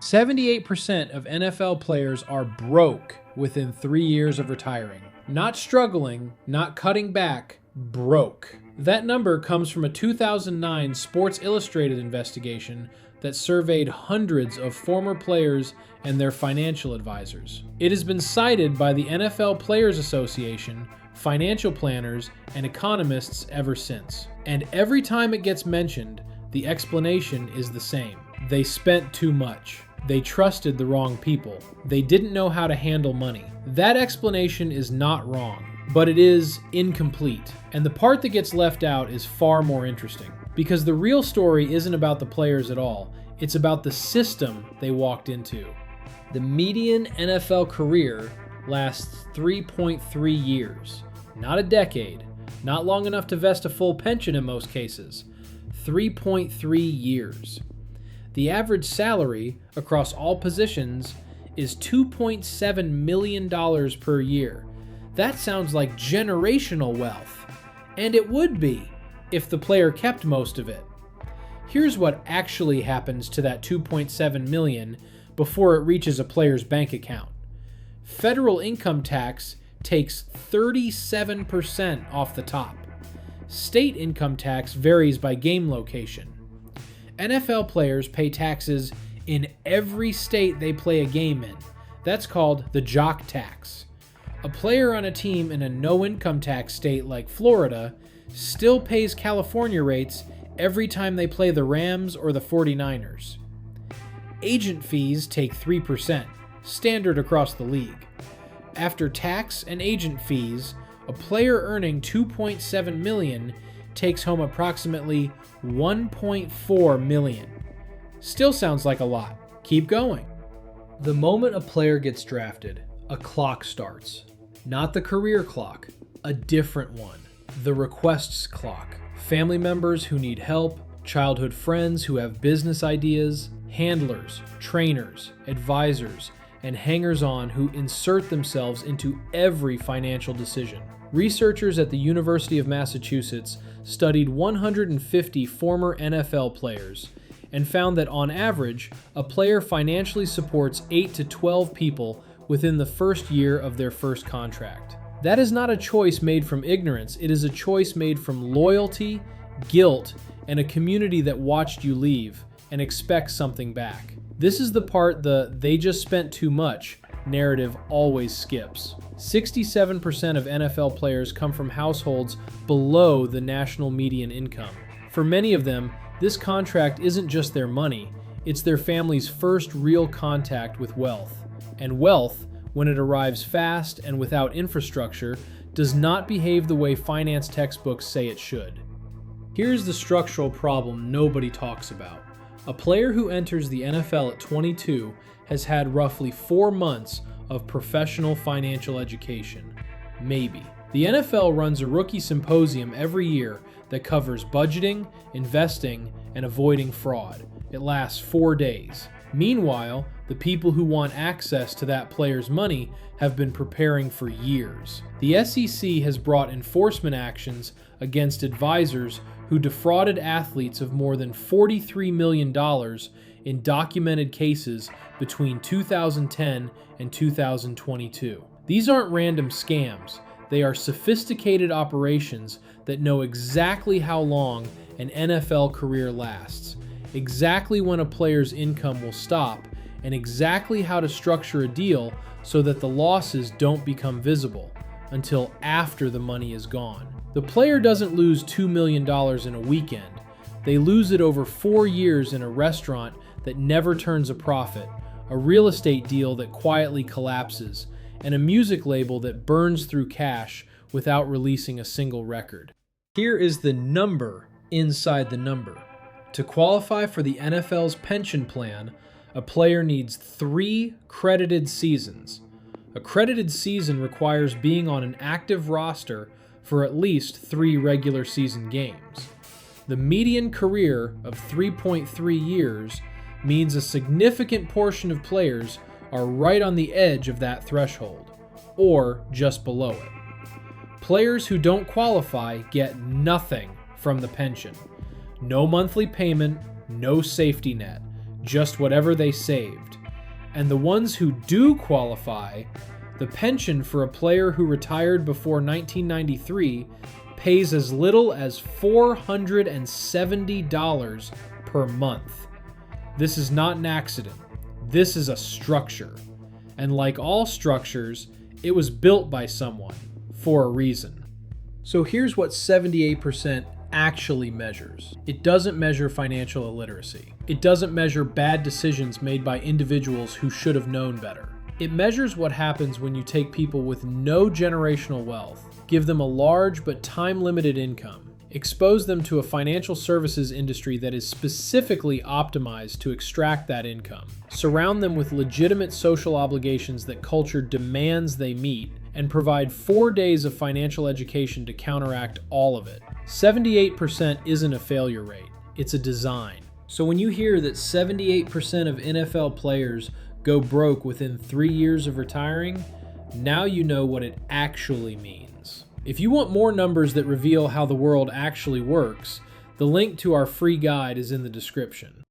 78% of NFL players are broke within 3 years of retiring. Not struggling, not cutting back, broke. That number comes from a 2009 Sports Illustrated investigation that surveyed hundreds of former players and their financial advisors. It has been cited by the NFL Players Association, financial planners, and economists ever since. And every time it gets mentioned, the explanation is the same. They spent too much. They trusted the wrong people. They didn't know how to handle money. That explanation is not wrong, but it is incomplete. And the part that gets left out is far more interesting, because the real story isn't about the players at all. It's about the system they walked into. The median NFL career lasts 3.3 years. Not a decade. Not long enough to vest a full pension in most cases. 3.3 years. The average salary across all positions is $2.7 million per year. That sounds like generational wealth. And it would be, if the player kept most of it. Here's what actually happens to that $2.7 million before it reaches a player's bank account. Federal income tax takes 37% off the top. State income tax varies by game location. NFL players pay taxes in every state they play a game in. That's called the jock tax. A player on a team in a no-income tax state like Florida still pays California rates every time they play the Rams or the 49ers. Agent fees take 3%, standard across the league. After tax and agent fees, a player earning $2.7 million takes home approximately $1.4 million. Still sounds like a lot. Keep going. The moment a player gets drafted, a clock starts. Not the career clock, a different one. The requests clock. Family members who need help, childhood friends who have business ideas, handlers, trainers, advisors, and hangers-on who insert themselves into every financial decision. Researchers at the University of Massachusetts studied 150 former NFL players and found that on average, a player financially supports 8 to 12 people within the first year of their first contract. That is not a choice made from ignorance, it is a choice made from loyalty, guilt, and a community that watched you leave and expects something back. This is the part the "they just spent too much" narrative always skips. 67% of NFL players come from households below the national median income. For many of them, this contract isn't just their money, it's their family's first real contact with wealth. And wealth, when it arrives fast and without infrastructure, does not behave the way finance textbooks say it should. Here's the structural problem nobody talks about. A player who enters the NFL at 22 has had roughly 4 months of professional financial education. Maybe. The NFL runs a rookie symposium every year that covers budgeting, investing, and avoiding fraud. It lasts 4 days. Meanwhile, the people who want access to that player's money have been preparing for years. The SEC has brought enforcement actions against advisors who defrauded athletes of more than $43 million in documented cases between 2010 and 2022. These aren't random scams. They are sophisticated operations that know exactly how long an NFL career lasts, exactly when a player's income will stop, and exactly how to structure a deal so that the losses don't become visible until after the money is gone. The player doesn't lose $2 million in a weekend. They lose it over 4 years in a restaurant that never turns a profit, a real estate deal that quietly collapses, and a music label that burns through cash without releasing a single record. Here is the number inside the number. To qualify for the NFL's pension plan, a player needs 3 credited seasons. A credited season requires being on an active roster for at least 3 regular season games. The median career of 3.3 years means a significant portion of players are right on the edge of that threshold, or just below it. Players who don't qualify get nothing from the pension. No monthly payment, no safety net, just whatever they saved. And the ones who do qualify, the pension for a player who retired before 1993 pays as little as $470 per month. This is not an accident. This is a structure. And like all structures, it was built by someone for a reason. So here's what 78% actually measures. It doesn't measure financial illiteracy. It doesn't measure bad decisions made by individuals who should have known better. It measures what happens when you take people with no generational wealth, give them a large but time-limited income, expose them to a financial services industry that is specifically optimized to extract that income, surround them with legitimate social obligations that culture demands they meet, and provide 4 days of financial education to counteract all of it. 78% isn't a failure rate, it's a design. So when you hear that 78% of NFL players go broke within 3 years of retiring, now you know what it actually means. If you want more numbers that reveal how the world actually works, the link to our free guide is in the description.